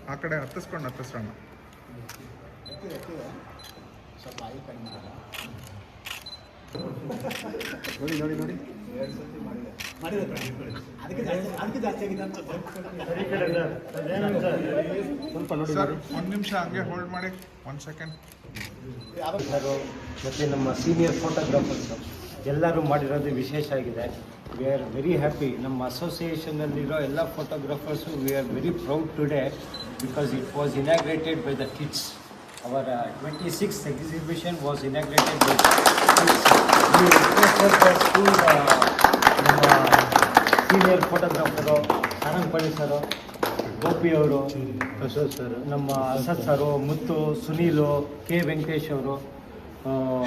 ಆ ಕಡೆ ಹತ್ತಿಸ್ರೋಣ. ಸ್ವಲ್ಪ ಆಯಿ ಕಡಿಮೆ ನೋಡಿ ಅದಕ್ಕೆ ಜಾಸ್ತಿ ಆಗಿದೆ ಅನ್ಸುತ್ತೆ. ಸ್ವಲ್ಪ ನೋಡಿ ಸರ್, ಒಂದು ನಿಮಿಷ ಹಂಗೆ ಹೋಲ್ಡ್ ಮಾಡಿ, 1 ಸೆಕೆಂಡ್. ಮತ್ತು ನಮ್ಮ ಸೀನಿಯರ್ ಫೋಟೋಗ್ರಾಫರ್ಸ್ ಎಲ್ಲರೂ ಮಾಡಿರೋದು ವಿಶೇಷ ಆಗಿದೆ. We are very happy. ನಮ್ಮ ಅಸೋಸಿಯೇಷನಲ್ಲಿರೋ ಎಲ್ಲ photographers we are very proud today because it was inaugurated by the kids. Our 26th exhibition was inaugurated by we requested the school ನಮ್ಮ ಸೀನಿಯರ್ ಫೋಟೋಗ್ರಾಫರು ಸಾರಂಗಪಳ್ಳಿ ಸರು, ಗೋಪಿ ಅವರು, ನಮ್ಮ ಅಸದ್ ಸರು, ಮುತ್ತು, Sunil, K Venkatesh ಅವರು,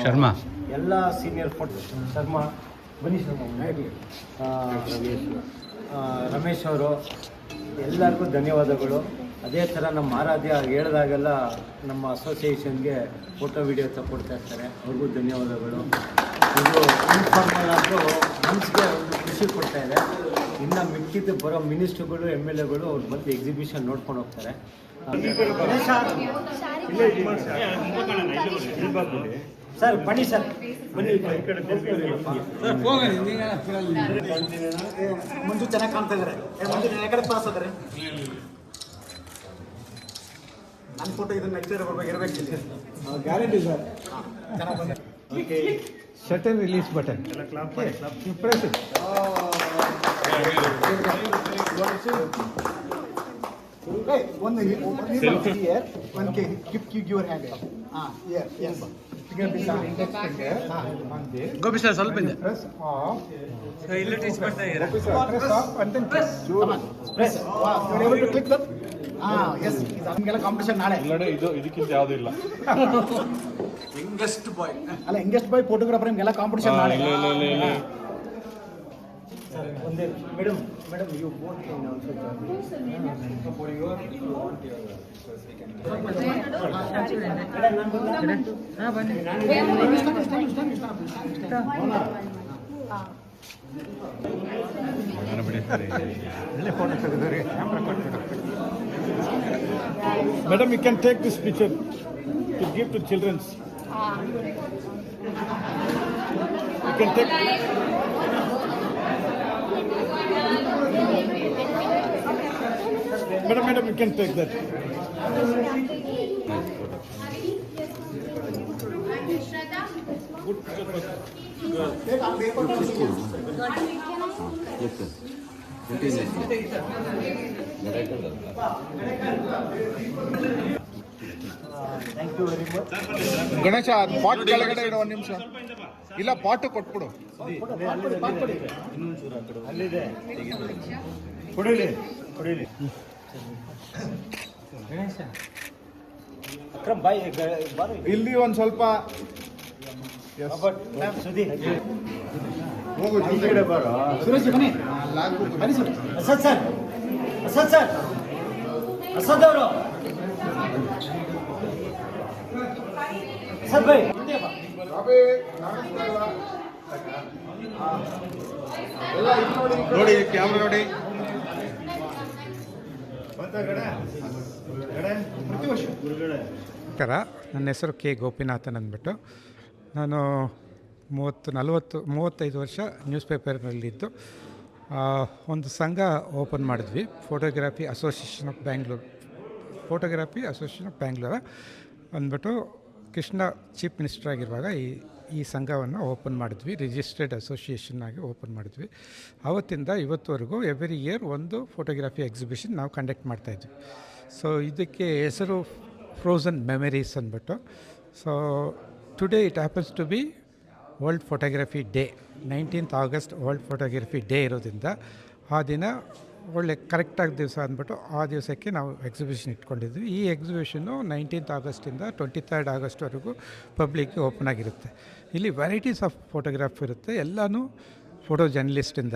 ಶರ್ಮಾ, ಎಲ್ಲ ಸೀನಿಯರ್ ಫೋಟೋ, ಶರ್ಮಾ, ಬನ್ನಿ ಶರ್ಮಾ, ರಮೇಶ್ ಅವರು, ಎಲ್ಲರಿಗೂ ಧನ್ಯವಾದಗಳು. ಅದೇ ಥರ ನಮ್ಮ ಆರಾಧ್ಯ ಹೇಳಿದಾಗೆಲ್ಲ ನಮ್ಮ ಅಸೋಸಿಯೇಷನ್ಗೆ ಫೋಟೋ ವಿಡಿಯೋ ತಗೊಡ್ತಾ ಇರ್ತಾರೆ, ಅವ್ರಿಗೂ ಧನ್ಯವಾದಗಳು. ಇದು ಇನ್ಫಾರ್ಮಲ್ ಆದರೂ ಮನಸ್ಸಿಗೆ ಒಂದು ಖುಷಿ ಕೊಡ್ತಾ ಇದೆ. ಇನ್ನು ಮಿಕ್ಕಿದ್ದು ಬರೋ ಮಿನಿಸ್ಟ್ರುಗಳು, ಎಮ್ ಎಲ್ ಎಗಳು ಅವ್ರು ಬಂದು ಎಕ್ಸಿಬಿಷನ್ ನೋಡ್ಕೊಂಡು ಹೋಗ್ತಾರೆ. ಸರ್ ಬನ್ನಿ ಸರ್, ಬನ್ನಿ ಮುಂಚೆ ಚೆನ್ನಾಗಿ ಕಾಣ್ತಾ ಇದ್ದಾರೆ. ಮುಂಚೆ ಕಡೆ ಪಾಸ್ ಆದರೆ ನನ್ನ ಫೋಟೋ ಇದನ್ನ ನೆಕ್ಸ್ಟ್ ಇಯರ್ ಇರಬೇಕು. Guarantee sir. ಚೆನ್ನಾಗಿ ಬಂದೆ. Okay, shutter release button you press it. One here, one keep your hand. Here, yes. Finger this is index finger on this. Gopi sir ಸ್ವಲ್ಪ ಇದೆ. Press off. ಇಲ್ಲ touch ಮಾಡ್ತಾ ಇದ್ದೀರಾ? Copy sir, press off and then press. Come on, press. You are able to click that? Yes. ನಮಗೆಲ್ಲ competition ನಾಳೆ. ಇದಕ್ಕಿಂತ ಯಾವುದೂ ಇಲ್ಲ. ಯಂಗೆಸ್ಟ್ ಬಾಯ್ ಅಲ್ಲ, ಯಂಗೆಸ್ಟ್ ಬಾಯ್ ಫೋಟೋಗ್ರಾಫರ್ ನಿಮಗೆಲ್ಲ ಕಾಂಪಿಟೇಷನ್ ನಾಳೆ. ಒಂದೇ madam you boat can also for your you want your Madam, you can take this picture to give to children. You can take. Madam, you can take that. Good picture. Thank you very much. Ganesha, pot ಕೆಳಗಡೆ ಇಡೋ, 1 ನಿಮಿಷ. ಇಲ್ಲ, pot ಕೊಟ್ಬಿಡು. ಅಲ್ಲಿದೆ, ಕೊಡಿಲಿ. ಗಣೇಶ ಅಕ್ರಮ್ ಬಾಯ್ ಬಾರು ಇಲ್ಲಿ ಒಂದು ಸ್ವಲ್ಪ ಸುದೀಪ್ ಹೋಗು. ಸುರೇಶ್ ಬನ್ನಿ. ಬನ್ನಿ ಸರ್. ಅಸದ್ ಅವರು ಅಸದ್ ಭಾಯ್ ನೋಡಿ, ಕ್ಯಾಮ್ರಾ ನೋಡಿ. ನಮಸ್ಕಾರ, ನನ್ನ ಹೆಸರು ಕೆ ಗೋಪಿನಾಥನ್ ಅಂದ್ಬಿಟ್ಟು. ನಾನು 35 ವರ್ಷ ನ್ಯೂಸ್ ಪೇಪರ್ನಲ್ಲಿದ್ದು ಒಂದು ಸಂಘ ಓಪನ್ ಮಾಡಿದ್ವಿ, ಫೋಟೋಗ್ರಫಿ ಅಸೋಸಿಯೇಷನ್ ಆಫ್ ಬ್ಯಾಂಗ್ಳೂರ್ ಅಂದ್ಬಿಟ್ಟು. ಕೃಷ್ಣ ಚೀಫ್ ಮಿನಿಸ್ಟರ್ ಆಗಿರುವಾಗ ಈ ಸಂಘವನ್ನು ಓಪನ್ ಮಾಡಿದ್ವಿ, ರಿಜಿಸ್ಟರ್ಡ್ ಅಸೋಸಿಯೇಷನ್ ಆಗಿ ಓಪನ್ ಮಾಡಿದ್ವಿ. ಆವತ್ತಿಂದ ಇವತ್ತುವರೆಗೂ ಎವ್ರಿ ಇಯರ್ ಒಂದು ಫೋಟೋಗ್ರಫಿ ಎಕ್ಸಿಬಿಷನ್ ನಾವು ಕಂಡಕ್ಟ್ ಮಾಡ್ತಾಯಿದ್ವಿ. ಸೊ ಇದಕ್ಕೆ ಹೆಸರು ಫ್ರೋಝನ್ ಮೆಮರೀಸ್ ಅಂದ್ಬಿಟ್ಟು. So today it happens to be world photography day. 19th August world photography day ಇರೋದ್ರಿಂದ ಆ ದಿನ ಒಳ್ಳೆ ಕರೆಕ್ಟಾಗಿ ದಿವಸ ಅಂದ್ಬಿಟ್ಟು ಆ ದಿವಸಕ್ಕೆ ನಾವು ಎಕ್ಸಿಬಿಷನ್ ಇಟ್ಕೊಂಡಿದ್ವಿ. ಈ ಎಕ್ಸಿಬಿಷನ್ನು 19th August 23rd August ಪಬ್ಲಿಕ್ಗೆ ಓಪನ್ ಆಗಿರುತ್ತೆ. ಇಲ್ಲಿ ವೆರೈಟೀಸ್ ಆಫ್ ಫೋಟೋಗ್ರಾಫ್ ಇರುತ್ತೆ. ಎಲ್ಲನೂ ಫೋಟೋ ಜರ್ನಲಿಸ್ಟಿಂದ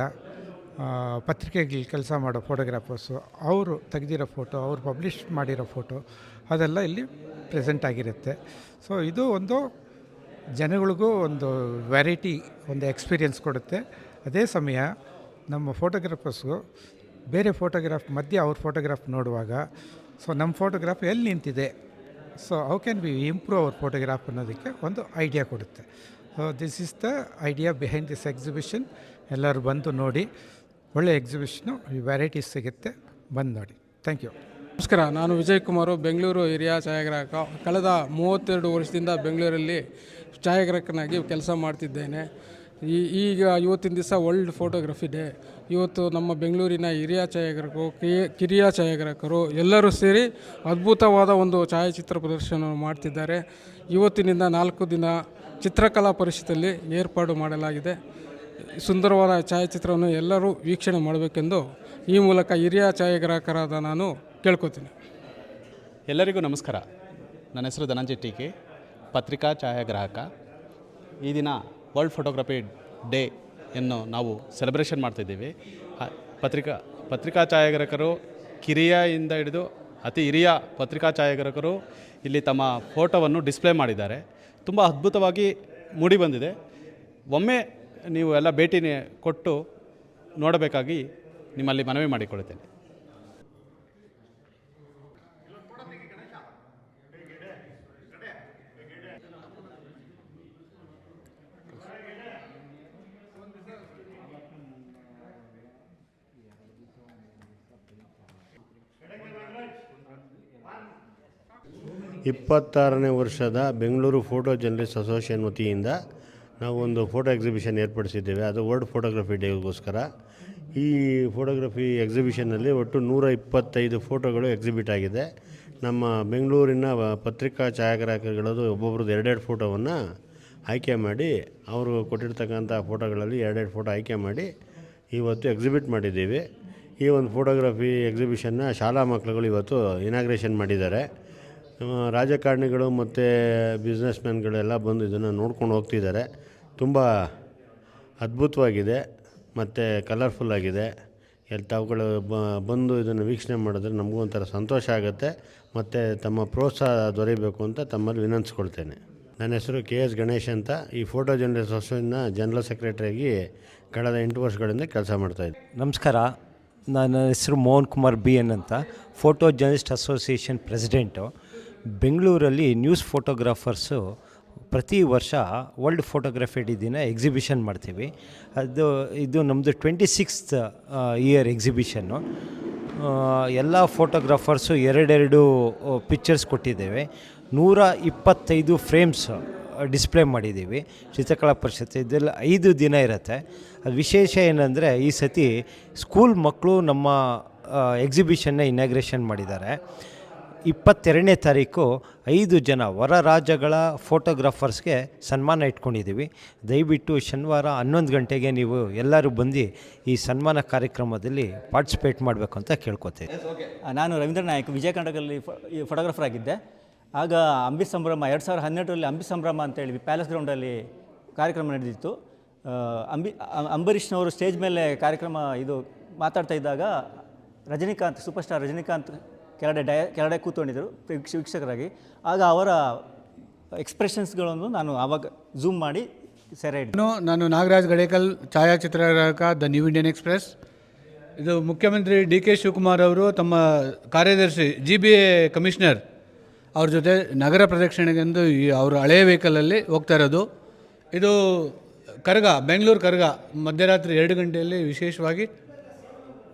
ಪತ್ರಿಕೆಗಳಲ್ಲಿ ಕೆಲಸ ಮಾಡೋ ಫೋಟೋಗ್ರಾಫರ್ಸು, ಅವರು ತೆಗೆದಿರೋ ಫೋಟೋ, ಅವರು ಪಬ್ಲಿಷ್ ಮಾಡಿರೋ ಫೋಟೋ, ಅದೆಲ್ಲ ಇಲ್ಲಿ ಪ್ರೆಸೆಂಟ್ ಆಗಿರುತ್ತೆ. ಸೊ ಇದು ಒಂದು ಜನಗಳಿಗೂ ಒಂದು ವೆರೈಟಿ, ಒಂದು ಎಕ್ಸ್ಪೀರಿಯೆನ್ಸ್ ಕೊಡುತ್ತೆ. ಅದೇ ಸಮಯ ನಮ್ಮ ಫೋಟೋಗ್ರಾಫರ್ಸ್ಗೂ ಬೇರೆ ಫೋಟೋಗ್ರಾಫ್ ಮಧ್ಯೆ ಅವ್ರ ಫೋಟೋಗ್ರಾಫ್ ನೋಡುವಾಗ ಸೊ ನಮ್ಮ ಫೋಟೋಗ್ರಾಫ್ ಎಲ್ಲಿ ನಿಂತಿದೆ, so how can we improve our photograph ಅನ್ನೋದಕ್ಕೆ ಒಂದು ಐಡಿಯಾ ಕೊಡುತ್ತೆ. So this is the idea behind this exhibition. ಎಲ್ಲರೂ ಬಂದು ನೋಡಿ, ಒಳ್ಳೆ ಎಕ್ಸಿಬಿಷನು, ವೆರೈಟೀಸ್ ಸಿಗುತ್ತೆ, ಬಂದು ನೋಡಿ. Thank you. ನಮಸ್ಕಾರ, ನಾನು ವಿಜಯ್ ಕುಮಾರು, ಬೆಂಗಳೂರು ಹಿರಿಯ ಛಾಯಾಗ್ರಾಹಕ. ಕಳೆದ 32 ವರ್ಷದಿಂದ ಬೆಂಗಳೂರಲ್ಲಿ ಛಾಯಾಗ್ರಾಹಕನಾಗಿ ಕೆಲಸ ಮಾಡ್ತಿದ್ದೇನೆ. ಈಗ ಇವತ್ತಿನ ದಿವಸ ವರ್ಲ್ಡ್ ಫೋಟೋಗ್ರಫಿ ಡೇ. ಇವತ್ತು ನಮ್ಮ ಬೆಂಗಳೂರಿನ ಹಿರಿಯ ಛಾಯಾಗ್ರಾಹಕರು, ಕಿರಿಯ ಛಾಯಾಗ್ರಾಹಕರು ಎಲ್ಲರೂ ಸೇರಿ ಅದ್ಭುತವಾದ ಒಂದು ಛಾಯಾಚಿತ್ರ ಪ್ರದರ್ಶನವನ್ನು ಮಾಡ್ತಿದ್ದಾರೆ. ಇವತ್ತಿನಿಂದ 4 ದಿನ ಚಿತ್ರಕಲಾ ಪರಿಷತ್ತಲ್ಲಿ ಏರ್ಪಾಡು ಮಾಡಲಾಗಿದೆ. ಸುಂದರವಾದ ಛಾಯಾಚಿತ್ರವನ್ನು ಎಲ್ಲರೂ ವೀಕ್ಷಣೆ ಮಾಡಬೇಕೆಂದು ಈ ಮೂಲಕ ಹಿರಿಯ ಛಾಯಾಗ್ರಾಹಕರಾದ ನಾನು ಕೇಳ್ಕೊತೀನಿ. ಎಲ್ಲರಿಗೂ ನಮಸ್ಕಾರ. ನನ್ನ ಹೆಸರು ಧನಂಜಯ್ ಟಿ ಕೆ, ಪತ್ರಿಕಾ ಛಾಯಾಗ್ರಾಹಕ. ಈ ದಿನ ವರ್ಲ್ಡ್ ಫೋಟೋಗ್ರಫಿ ಡೇ ಅನ್ನು ನಾವು ಸೆಲೆಬ್ರೇಷನ್ ಮಾಡ್ತಿದ್ದೀವಿ. ಪತ್ರಿಕಾ ಛಾಯಾಗ್ರಾಹಕರು ಕಿರಿಯಿಂದ ಹಿಡಿದು ಅತಿ ಹಿರಿಯ ಪತ್ರಿಕಾ ಛಾಯಾಗ್ರಾಹಕರು ಇಲ್ಲಿ ತಮ್ಮ ಫೋಟೋವನ್ನು ಡಿಸ್ಪ್ಲೇ ಮಾಡಿದ್ದಾರೆ. ತುಂಬ ಅದ್ಭುತವಾಗಿ ಮೂಡಿಬಂದಿದೆ. ಒಮ್ಮೆ ನೀವು ಎಲ್ಲ ಭೇಟಿ ಕೊಟ್ಟು ನೋಡಬೇಕಾಗಿ ನಿಮ್ಮಲ್ಲಿ ಮನವಿ ಮಾಡಿಕೊಳ್ಳುತ್ತೇನೆ. ಇಪ್ಪತ್ತಾರನೇ ವರ್ಷದ ಬೆಂಗಳೂರು ಫೋಟೋ ಜರ್ನಲಿಸ್ಟ್ ಅಸೋಸಿಯೇಷನ್ ವತಿಯಿಂದ ನಾವು ಒಂದು ಫೋಟೋ ಎಕ್ಸಿಬಿಷನ್ ಏರ್ಪಡಿಸಿದ್ದೇವೆ. ಅದು ವರ್ಲ್ಡ್ ಫೋಟೋಗ್ರಫಿ ಡೇಗೋಸ್ಕರ. ಈ ಫೋಟೋಗ್ರಫಿ ಎಕ್ಸಿಬಿಷನ್ನಲ್ಲಿ ಒಟ್ಟು 125 ಫೋಟೋಗಳು ಎಕ್ಸಿಬಿಟ್ ಆಗಿದೆ. ನಮ್ಮ ಬೆಂಗಳೂರಿನ ಪತ್ರಿಕಾ ಛಾಯಾಗ್ರಾಹಕರುಗಳದು ಒಬ್ಬೊಬ್ರದ್ದು 2 ಫೋಟೋವನ್ನು ಆಯ್ಕೆ ಮಾಡಿ, ಅವರು ಕೊಟ್ಟಿರ್ತಕ್ಕಂಥ ಫೋಟೋಗಳಲ್ಲಿ 2 ಫೋಟೋ ಆಯ್ಕೆ ಮಾಡಿ ಇವತ್ತು ಎಕ್ಸಿಬಿಟ್ ಮಾಡಿದ್ದೀವಿ. ಈ ಒಂದು ಫೋಟೋಗ್ರಫಿ ಎಕ್ಸಿಬಿಷನ್ನ ಶಾಲಾ ಮಕ್ಕಳುಗಳು ಇವತ್ತು ಇನಾಗ್ರೇಷನ್ ಮಾಡಿದ್ದಾರೆ. ರಾಜಕಾರಣಿಗಳು ಮತ್ತು ಬಿಸ್ನೆಸ್ ಮ್ಯಾನ್ಗಳೆಲ್ಲ ಬಂದು ಇದನ್ನು ನೋಡ್ಕೊಂಡು ಹೋಗ್ತಿದ್ದಾರೆ. ತುಂಬ ಅದ್ಭುತವಾಗಿದೆ ಮತ್ತು ಕಲರ್ಫುಲ್ಲಾಗಿದೆ. ತಾವುಗಳು ಬಂದು ಇದನ್ನು ವೀಕ್ಷಣೆ ಮಾಡಿದ್ರೆ ನಮಗೂ ಒಂಥರ ಸಂತೋಷ ಆಗುತ್ತೆ ಮತ್ತು ತಮ್ಮ ಪ್ರೋತ್ಸಾಹ ದೊರೆಯಬೇಕು ಅಂತ ತಮ್ಮಲ್ಲಿ ವಿನಂತಿಸ್ಕೊಳ್ತೇನೆ. ನನ್ನ ಹೆಸರು KS ಗಣೇಶ್ ಅಂತ. ಈ ಫೋಟೋ ಜರ್ನಲಿಸ್ಟ್ ಅಸೋಸಿಯೇಷನ್ನ ಜನರಲ್ ಸೆಕ್ರೆಟರಿಯಾಗಿ ಕಳೆದ 8 ವರ್ಷಗಳಿಂದ ಕೆಲಸ ಮಾಡ್ತಾಯಿದ್ದೆ. ನಮಸ್ಕಾರ, ನನ್ನ ಹೆಸರು ಮೋಹನ್ ಕುಮಾರ್ BN ಅಂತ, ಫೋಟೋ ಜರ್ನಲಿಸ್ಟ್ ಅಸೋಸಿಯೇಷನ್ ಪ್ರೆಸಿಡೆಂಟು. ಬೆಂಗಳೂರಲ್ಲಿ ನ್ಯೂಸ್ ಫೋಟೋಗ್ರಾಫರ್ಸು ಪ್ರತಿ ವರ್ಷ ವರ್ಲ್ಡ್ ಫೋಟೋಗ್ರಫಿ ಡೇ ದಿನ ಎಕ್ಸಿಬಿಷನ್ ಮಾಡ್ತೀವಿ. ಇದು ನಮ್ಮದು 26th ಇಯರ್ ಎಕ್ಸಿಬಿಷನ್ನು. ಎಲ್ಲ ಫೋಟೋಗ್ರಾಫರ್ಸು 2 ಪಿಕ್ಚರ್ಸ್ ಕೊಟ್ಟಿದ್ದೇವೆ. 125 ಫ್ರೇಮ್ಸ್ ಡಿಸ್ಪ್ಲೇ ಮಾಡಿದ್ದೀವಿ. ಚಿತ್ರಕಲಾ ಪರಿಷತ್ ಇದೆಲ್ಲ 5 ದಿನ ಇರುತ್ತೆ. ಅದು ವಿಶೇಷ ಏನಂದರೆ, ಈ ಸತಿ ಸ್ಕೂಲ್ ಮಕ್ಕಳು ನಮ್ಮ ಎಕ್ಸಿಬಿಷನ್ನ ಇನಾಗ್ರೇಷನ್ ಮಾಡಿದ್ದಾರೆ. 22ನೇ ತಾರೀಕು 5 ಜನ ಹೊರ ರಾಜ್ಯಗಳ ಫೋಟೋಗ್ರಾಫರ್ಸ್ಗೆ ಸನ್ಮಾನ ಇಟ್ಕೊಂಡಿದ್ದೀವಿ. ದಯವಿಟ್ಟು ಶನಿವಾರ 11 ಗಂಟೆಗೆ ನೀವು ಎಲ್ಲರೂ ಬಂದು ಈ ಸನ್ಮಾನ ಕಾರ್ಯಕ್ರಮದಲ್ಲಿ ಪಾರ್ಟಿಸಿಪೇಟ್ ಮಾಡಬೇಕು ಅಂತ ಕೇಳ್ಕೊತೀನಿ. ನಾನು ರವೀಂದ್ರ ನಾಯಕ್, ವಿಜಯ ಕರ್ನಾಟಕದಲ್ಲಿ ಫೋಟೋಗ್ರಾಫರ್ ಆಗಿದ್ದೆ. ಆಗ ಅಂಬಿ ಸಂಭ್ರಮ 2012ರಲ್ಲಿ ಅಂಬಿ ಸಂಭ್ರಮ ಅಂತೇಳಿ ಪ್ಯಾಲೇಸ್ ಗ್ರೌಂಡಲ್ಲಿ ಕಾರ್ಯಕ್ರಮ ನಡೆದಿತ್ತು. ಅಂಬರೀಷ್ನವರು ಸ್ಟೇಜ್ ಮೇಲೆ ಕಾರ್ಯಕ್ರಮ ಮಾತಾಡ್ತಾ ಇದ್ದಾಗ ರಜನಿಕಾಂತ್, ಸೂಪರ್ ಸ್ಟಾರ್ ರಜನಿಕಾಂತ್ ಕೆಳಗಡೆ ಕೂತ್ಕೊಂಡಿದ್ದರು ವೀಕ್ಷಕರಾಗಿ. ಆಗ ಅವರ ಎಕ್ಸ್ಪ್ರೆಷನ್ಸ್ಗಳನ್ನು ನಾನು ಆವಾಗ ಝೂಮ್ ಮಾಡಿ ಸೆರೆ ಹಿಡಿದೆ. ನಾನು ನಾಗರಾಜ್ ಗಡೇಕಲ್, ಛಾಯಾಚಿತ್ರಗ್ರಾಹಕ, ದ ನ್ಯೂ ಇಂಡಿಯನ್ ಎಕ್ಸ್ಪ್ರೆಸ್. ಇದು ಮುಖ್ಯಮಂತ್ರಿ DK ಶಿವಕುಮಾರ್ ಅವರು ತಮ್ಮ ಕಾರ್ಯದರ್ಶಿ GBA ಕಮಿಷನರ್ ಅವ್ರ ಜೊತೆ ನಗರ ಪ್ರದಕ್ಷಿಣೆಗೆಂದು ಅವರು ಹಳೆಯ ವೆಹಿಕಲಲ್ಲಿ ಹೋಗ್ತಾ ಇರೋದು. ಇದು ಬೆಂಗಳೂರು ಕರಗ ಮಧ್ಯರಾತ್ರಿ 2 ಗಂಟೆಯಲ್ಲಿ ವಿಶೇಷವಾಗಿ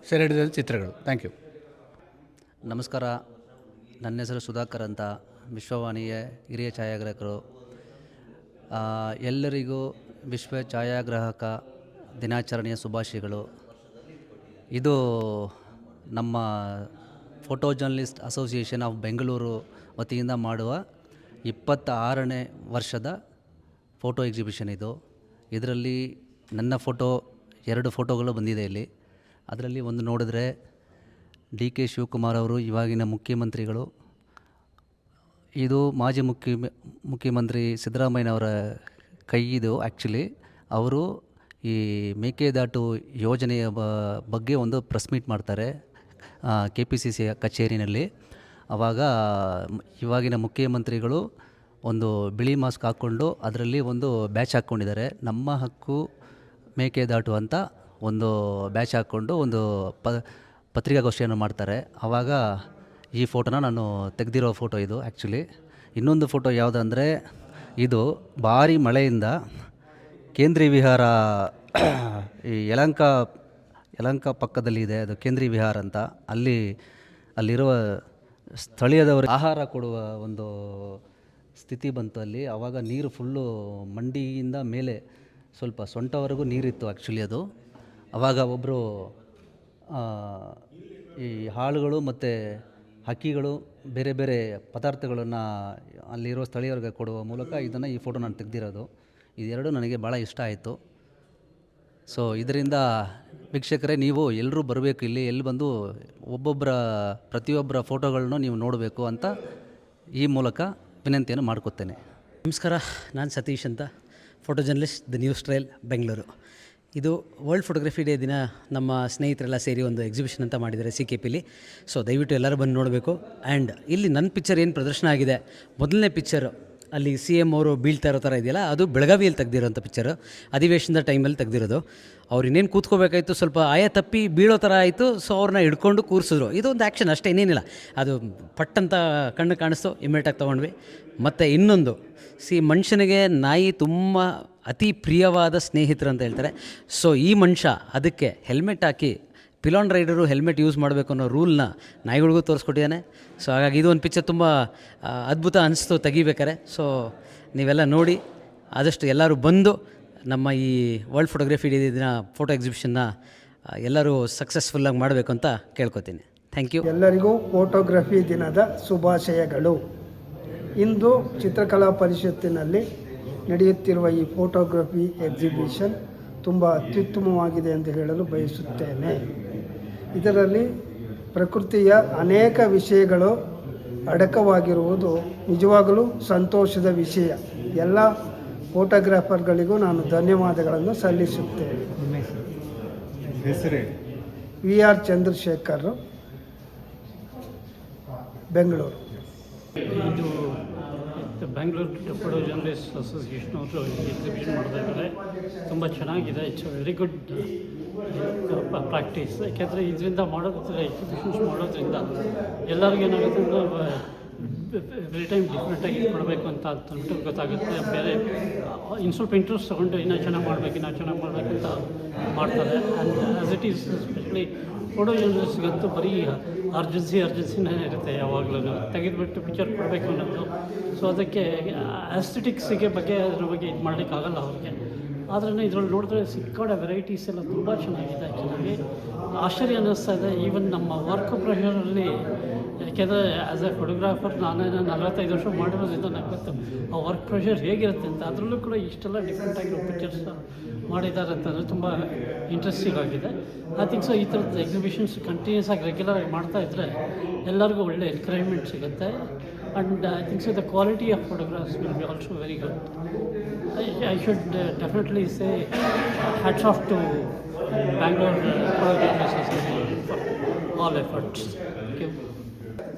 ಸೆರೆ ಹಿಡಿದ ಚಿತ್ರಗಳು. Thank you. ನಮಸ್ಕಾರ, ನನ್ನ ಹೆಸರು ಸುಧಾಕರ್ ಅಂತ, ವಿಶ್ವವಾಣಿಯ ಹಿರಿಯ ಛಾಯಾಗ್ರಾಹಕರು. ಎಲ್ಲರಿಗೂ ವಿಶ್ವ ಛಾಯಾಗ್ರಾಹಕ ದಿನಾಚರಣೆಯ ಶುಭಾಶಯಗಳು. ಇದು ನಮ್ಮ photo journalist association of Bengaluru ವತಿಯಿಂದ ಮಾಡುವ 26ನೇ ವರ್ಷದ ಫೋಟೋ ಎಕ್ಸಿಬಿಷನ್ ಇದು. ಇದರಲ್ಲಿ ನನ್ನ ಫೋಟೋ 2 ಫೋಟೋಗಳು ಬಂದಿದೆ ಇಲ್ಲಿ. ಅದರಲ್ಲಿ ಒಂದು ನೋಡಿದ್ರೆ DK ಶಿವಕುಮಾರ್ ಅವರು ಇವಾಗಿನ ಮುಖ್ಯಮಂತ್ರಿಗಳು. ಇದು ಮಾಜಿ ಮುಖ್ಯಮಂತ್ರಿ ಸಿದ್ದರಾಮಯ್ಯನವರ ಕೈ. ಇದು ಆ್ಯಕ್ಚುಲಿ ಅವರು ಈ ಮೇಕೆದಾಟು ಯೋಜನೆಯ ಬಗ್ಗೆ ಒಂದು ಪ್ರೆಸ್ ಮೀಟ್ ಮಾಡ್ತಾರೆ KPCC ಕಚೇರಿನಲ್ಲಿ. ಆವಾಗ ಇವಾಗಿನ ಮುಖ್ಯಮಂತ್ರಿಗಳು ಒಂದು ಬಿಳಿ ಮಾಸ್ಕ್ ಹಾಕ್ಕೊಂಡು ಅದರಲ್ಲಿ ಒಂದು ಬ್ಯಾಚ್ ಹಾಕ್ಕೊಂಡಿದ್ದಾರೆ. ನಮ್ಮ ಹಕ್ಕು ಮೇಕೆದಾಟು ಅಂತ ಒಂದು ಬ್ಯಾಚ್ ಹಾಕ್ಕೊಂಡು ಒಂದು ಪತ್ರಿಕಾಗೋಷ್ಠಿಯನ್ನು ಮಾಡ್ತಾರೆ. ಆವಾಗ ಈ ಫೋಟೋನ ನಾನು ತೆಗೆದಿರೋ ಫೋಟೋ ಇದು ಆ್ಯಕ್ಚುಲಿ. ಇನ್ನೊಂದು ಫೋಟೋ ಯಾವುದಂದರೆ ಇದು ಭಾರಿ ಮಳೆಯಿಂದ ಕೇಂದ್ರೀಯ ವಿಹಾರ ಈ ಯಲಹಂಕ ಪಕ್ಕದಲ್ಲಿ ಇದೆ, ಅದು ಕೇಂದ್ರೀಯ ವಿಹಾರ ಅಂತ. ಅಲ್ಲಿರುವ ಸ್ಥಳೀಯದವರು ಆಹಾರ ಕೊಡುವ ಒಂದು ಸ್ಥಿತಿ ಬಂತು ಅಲ್ಲಿ. ಆವಾಗ ನೀರು ಫುಲ್ಲು ಮಂಡಿಯಿಂದ ಮೇಲೆ ಸ್ವಲ್ಪ ಸೊಂಟವರೆಗೂ ನೀರಿತ್ತು ಆ್ಯಕ್ಚುಲಿ ಅದು. ಆವಾಗ ಒಬ್ಬರು ಈ ಹಾಳುಗಳು ಮತ್ತು ಹಕ್ಕಿಗಳು ಬೇರೆ ಬೇರೆ ಪದಾರ್ಥಗಳನ್ನು ಅಲ್ಲಿರೋ ಸ್ಥಳೀಯರಿಗೆ ಕೊಡುವ ಮೂಲಕ ಈ ಫೋಟೋ ನಾನು ತೆಗೆದಿರೋದು. ಇದೆರಡು ನನಗೆ ಭಾಳ ಇಷ್ಟ ಆಯಿತು. ಸೊ ಇದರಿಂದ ವೀಕ್ಷಕರೇ, ನೀವು ಎಲ್ಲರೂ ಬರಬೇಕು ಇಲ್ಲಿ ಬಂದು ಪ್ರತಿಯೊಬ್ಬರ ಫೋಟೋಗಳನ್ನು ನೀವು ನೋಡಬೇಕು ಅಂತ ಈ ಮೂಲಕ ವಿನಂತಿಯನ್ನು ಮಾಡ್ಕೊತೇನೆ. ನಮಸ್ಕಾರ, ನಾನು ಸತೀಶ್ ಅಂತ, photo journalist, the news trail, Bengaluru. ಇದು ವರ್ಲ್ಡ್ ಫೋಟೋಗ್ರಫಿ ಡೇ ದಿನ ನಮ್ಮ ಸ್ನೇಹಿತರೆಲ್ಲ ಸೇರಿ ಒಂದು ಎಕ್ಸಿಬಿಷನ್ ಅಂತ ಮಾಡಿದ್ದಾರೆ CKPಲಿ. ಸೊ ದಯವಿಟ್ಟು ಎಲ್ಲರೂ ಬಂದು ನೋಡಬೇಕು. ಆ್ಯಂಡ್ ಇಲ್ಲಿ ನನ್ನ ಪಿಕ್ಚರ್ ಏನು ಪ್ರದರ್ಶನ ಆಗಿದೆ, ಮೊದಲನೇ ಪಿಕ್ಚರು ಅಲ್ಲಿ CM ಅವರು ಬೀಳ್ತಾ ಇರೋ ಥರ ಇದೆಯಲ್ಲ, ಅದು ಬೆಳಗಾವಿಯಲ್ಲಿ ತೆಗ್ದಿರೋಂಥ ಪಿಕ್ಚರು, ಅಧಿವೇಶನದ ಟೈಮಲ್ಲಿ ತೆಗ್ದಿರೋದು. ಅವ್ರು ಇನ್ನೇನು ಕೂತ್ಕೋಬೇಕಾಯಿತು, ಸ್ವಲ್ಪ ಆಯ ತಪ್ಪಿ ಬೀಳೋ ಥರ ಆಯಿತು. ಸೊ ಅವ್ರನ್ನ ಹಿಡ್ಕೊಂಡು ಕೂರಿಸಿದ್ರು. ಇದೊಂದು ಆ್ಯಕ್ಷನ್ ಅಷ್ಟೇ, ಇನ್ನೇನಿಲ್ಲ. ಅದು ಪಟ್ಟಂತ ಕಣ್ಣು ಕಾಣಿಸ್ತು, ಇಮ್ಮಿಡಿಯೇಟಾಗಿ ತೊಗೊಂಡ್ವಿ. ಮತ್ತು ಇನ್ನೊಂದು ಮನುಷ್ಯನಿಗೆ ನಾಯಿ ತುಂಬ ಅತಿ ಪ್ರಿಯವಾದ ಸ್ನೇಹಿತರು ಅಂತ ಹೇಳ್ತಾರೆ. ಸೊ ಈ ಮನುಷ್ಯ ಅದಕ್ಕೆ ಹೆಲ್ಮೆಟ್ ಹಾಕಿ, ಪಿಲಾನ್ ರೈಡರು ಹೆಲ್ಮೆಟ್ ಯೂಸ್ ಮಾಡಬೇಕು ಅನ್ನೋ ರೂಲ್ನ ನಾಯಿಗಳಿಗೂ ತೋರಿಸ್ಕೊಟ್ಟಿದ್ದಾನೆ. ಸೊ ಹಾಗಾಗಿ ಇದು ಒಂದು ಪಿಕ್ಚರ್ ತುಂಬ ಅದ್ಭುತ ಅನಿಸ್ತು ತೆಗಿಬೇಕಾರೆ. ಸೊ ನೀವೆಲ್ಲ ನೋಡಿ, ಆದಷ್ಟು ಎಲ್ಲರೂ ಬಂದು ನಮ್ಮ ಈ ವರ್ಲ್ಡ್ ಫೋಟೋಗ್ರಫಿ ಡೇ ದಿನ ಫೋಟೋ ಎಕ್ಸಿಬಿಷನ್ನ ಎಲ್ಲರೂ ಸಕ್ಸಸ್ಫುಲ್ಲಾಗಿ ಮಾಡಬೇಕು ಅಂತ ಕೇಳ್ಕೊತೀನಿ. Thank you. ಎಲ್ಲರಿಗೂ ಫೋಟೋಗ್ರಫಿ ದಿನದ ಶುಭಾಶಯಗಳು. ಇಂದು ಚಿತ್ರಕಲಾ ಪರಿಷತ್ತಿನಲ್ಲಿ ನಡೆಯುತ್ತಿರುವ ಈ ಫೋಟೋಗ್ರಫಿ ಎಕ್ಸಿಬಿಷನ್ ತುಂಬ ಅತ್ಯುತ್ತಮವಾಗಿದೆ ಎಂದು ಹೇಳಲು ಬಯಸುತ್ತೇನೆ. ಇದರಲ್ಲಿ ಪ್ರಕೃತಿಯ ಅನೇಕ ವಿಷಯಗಳು ಅಡಕವಾಗಿರುವುದು ನಿಜವಾಗಲೂ ಸಂತೋಷದ ವಿಷಯ. ಎಲ್ಲ ಫೋಟೋಗ್ರಾಫರ್ಗಳಿಗೂ ನಾನು ಧನ್ಯವಾದಗಳನ್ನು ಸಲ್ಲಿಸುತ್ತೇನೆ. VR ಚಂದ್ರಶೇಖರ್, ಬೆಂಗಳೂರು. ಇದು ಬೆಂಗಳೂರು ಫೋಟೋ ಜರ್ನಲಿಸ್ಟ್ ಅಸೋಸಿಯೇಷನ್ ಅವರು ಎಕ್ಸಿಬಿಷನ್ ಮಾಡ್ತಾ ಇದ್ದಾರೆ. ತುಂಬ ಚೆನ್ನಾಗಿದೆ. It's very good practice. ಯಾಕೆಂದರೆ ಇದರಿಂದ ಎಕ್ಸಿಬಿಷನ್ಸ್ ಮಾಡೋದ್ರಿಂದ ಎಲ್ಲರಿಗೂ ಏನಾಗುತ್ತೆ ಅಂದರೆ ಎವ್ರಿ ಟೈಮ್ ಡಿಫ್ರೆಂಟಾಗಿ ಕೊಡಬೇಕು ಅಂತ ಅಂದ್ಬಿಟ್ಟು ಗೊತ್ತಾಗುತ್ತೆ. ಬೇರೆ ಇನ್ನು ಸ್ವಲ್ಪ ಇಂಟ್ರೆಸ್ಟ್ ತೊಗೊಂಡು ಇನ್ನೂ ಚೆನ್ನಾಗಿ ಮಾಡಬೇಕಂತ ಮಾಡ್ತಾರೆ. And as it is especially photo ಜರ್ನಲಿಸ್ಟ್ಗಂತೂ ಬರೀ ಅರ್ಜೆನ್ಸಿನೇ ಇರುತ್ತೆ. ಯಾವಾಗಲೂ ತೆಗೆದುಬಿಟ್ಟು ಪಿಕ್ಚರ್ ಕೊಡಬೇಕು ಅನ್ನೋದು. ಸೊ ಅದಕ್ಕೆ ಆಸ್ಥೆಟಿಕ್ಸಿಗೆ ಅದ್ರ ಬಗ್ಗೆ ಇದು ಮಾಡಲಿಕ್ಕಾಗಲ್ಲ ಅವ್ರಿಗೆ. ಆದ್ರೂ ಇದ್ರಲ್ಲಿ ನೋಡಿದ್ರೆ ಸಿಕ್ಕಾಡೆ ವೆರೈಟೀಸ್ ಎಲ್ಲ ತುಂಬ ಚೆನ್ನಾಗಿದೆ. ಆ್ಯಕ್ಚುಲಾಗಿ ಆಶ್ಚರ್ಯ ಅನ್ನಿಸ್ತಾ ಇದೆ. ಈವನ್ ನಮ್ಮ ವರ್ಕ್ ಪ್ರೆಷರಲ್ಲಿ, ಯಾಕೆಂದರೆ ಆ್ಯಸ್ ಎ ಫೋಟೋಗ್ರಾಫರ್ ನಾನೇ 45 ವರ್ಷ ಮಾಡಿರೋದ್ರಿಂದ ನನಗೆ ಗೊತ್ತು ಆ ವರ್ಕ್ ಪ್ರೆಷರ್ ಹೇಗಿರುತ್ತೆ ಅಂತ. ಅದರಲ್ಲೂ ಕೂಡ ಇಷ್ಟೆಲ್ಲ ಡಿಫ್ರೆಂಟಾಗಿರೋ ಪಿಕ್ಚರ್ಸ್ ಮಾಡಿದ್ದಾರೆ ಅಂತಂದರೆ ತುಂಬ ಇಂಟ್ರೆಸ್ಟಿಂಗ್ ಆಗಿದೆ. ಐ ಥಿಂಕ್ ಸೊ ಈ ಥರದ ಎಕ್ಸಿಬಿಷನ್ಸ್ ಕಂಟಿನ್ಯೂಸ್ ಆಗಿ ರೆಗ್ಯುಲರಾಗಿ ಮಾಡ್ತಾಯಿದ್ರೆ ಎಲ್ಲರಿಗೂ ಒಳ್ಳೆ ಎನ್ಕರೇಜ್ಮೆಂಟ್ ಸಿಗುತ್ತೆ. And I think so the quality of photographs will be also very good. I should definitely say hats off to Bangalore Photo Journalists Association for all efforts. Thank you.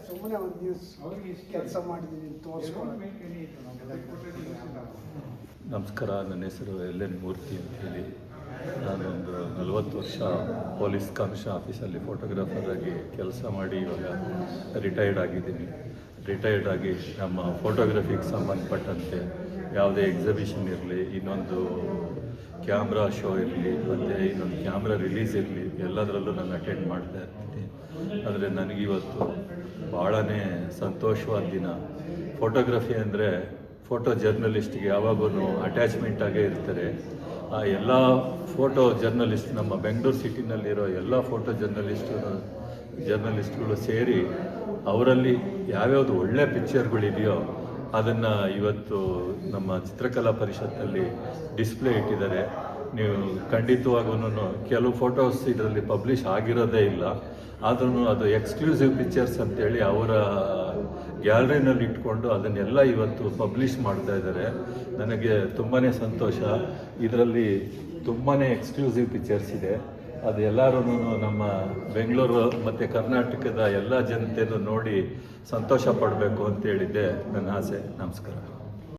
ಸುಮ್ಮನೆ ಒಂದು news ಕೆಲಸ ಮಾಡಿದ್ದೀವಿ ತೋರಿಸ್ಕೊಳ್ಳೋದು. ನಮಸ್ಕಾರ, ನನ್ನ ಹೆಸರು LN ಮೂರ್ತಿ ಅಂತೇಳಿ. ನಾನೊಂದು 40 ವರ್ಷ ಪೊಲೀಸ್ ಕಮಿಷನ್ ಆಫೀಸಲ್ಲಿ ಫೋಟೋಗ್ರಾಫರ್ ಆಗಿ ಕೆಲಸ ಮಾಡಿ ಇವಾಗ ರಿಟೈರ್ಡ್ ಆಗಿದ್ದೀನಿ. ರಿಟೈರ್ಡ್ ಆಗಿ ನಮ್ಮ ಫೋಟೋಗ್ರಫಿಗೆ ಸಂಬಂಧಪಟ್ಟಂತೆ ಯಾವುದೇ ಎಕ್ಸಿಬಿಷನ್ ಇರಲಿ, ಇನ್ನೊಂದು ಕ್ಯಾಮ್ರಾ ಶೋ ಇರಲಿ, ಮತ್ತು ಇನ್ನೊಂದು ಕ್ಯಾಮ್ರಾ ರಿಲೀಸ್ ಇರಲಿ, ಎಲ್ಲದರಲ್ಲೂ ನಾನು ಅಟೆಂಡ್ ಮಾಡ್ತಾ ಇರ್ತೀನಿ. ಆದರೆ ನನಗಿವತ್ತು ಭಾಳನೇ ಸಂತೋಷವಾದ ದಿನ. ಫೋಟೋಗ್ರಫಿ ಅಂದರೆ ಫೋಟೋ ಜರ್ನಲಿಸ್ಟ್ಗೆ ಯಾವಾಗೂ ಅಟ್ಯಾಚ್ಮೆಂಟಾಗೇ ಇರ್ತಾರೆ. ಆ ಎಲ್ಲ ಫೋಟೋ ಜರ್ನಲಿಸ್ಟ್, ನಮ್ಮ ಬೆಂಗಳೂರು ಸಿಟಿನಲ್ಲಿರೋ ಎಲ್ಲ ಫೋಟೋ ಜರ್ನಲಿಸ್ಟ್ಗಳು ಸೇರಿ ಅವರಲ್ಲಿ ಯಾವ್ಯಾವುದು ಒಳ್ಳೆ ಪಿಕ್ಚರ್ಗಳಿದೆಯೋ ಅದನ್ನು ಇವತ್ತು ನಮ್ಮ ಚಿತ್ರಕಲಾ ಪರಿಷತ್ತಲ್ಲಿ ಡಿಸ್ಪ್ಲೇ ಇಟ್ಟಿದ್ದಾರೆ. ನೀವು ಖಂಡಿತವಾಗೂ ಕೆಲವು ಫೋಟೋಸ್ ಇದರಲ್ಲಿ ಪಬ್ಲಿಷ್ ಆಗಿರೋದೇ ಇಲ್ಲ, ಆದ್ರೂ ಅದು ಎಕ್ಸ್ಕ್ಲೂಸಿವ್ ಪಿಕ್ಚರ್ಸ್ ಅಂತೇಳಿ ಅವರ ಗ್ಯಾಲರಿನಲ್ಲಿ ಇಟ್ಕೊಂಡು ಅದನ್ನೆಲ್ಲ ಇವತ್ತು ಪಬ್ಲಿಷ್ ಮಾಡ್ತಾ ಇದ್ದಾರೆ. ನನಗೆ ತುಂಬಾ ಸಂತೋಷ. ಇದರಲ್ಲಿ ತುಂಬಾ ಎಕ್ಸ್ಕ್ಲೂಸಿವ್ ಪಿಕ್ಚರ್ಸ್ ಇದೆ. ಅದು ಎಲ್ಲರೂ ನಮ್ಮ ಬೆಂಗಳೂರು ಮತ್ತು ಕರ್ನಾಟಕದ ಎಲ್ಲ ಜನತೆಯೂ ನೋಡಿ ಸಂತೋಷ ಪಡಬೇಕು ಅಂತೇಳಿದ್ದೆ ನನ್ನ ಆಸೆ. ನಮಸ್ಕಾರ.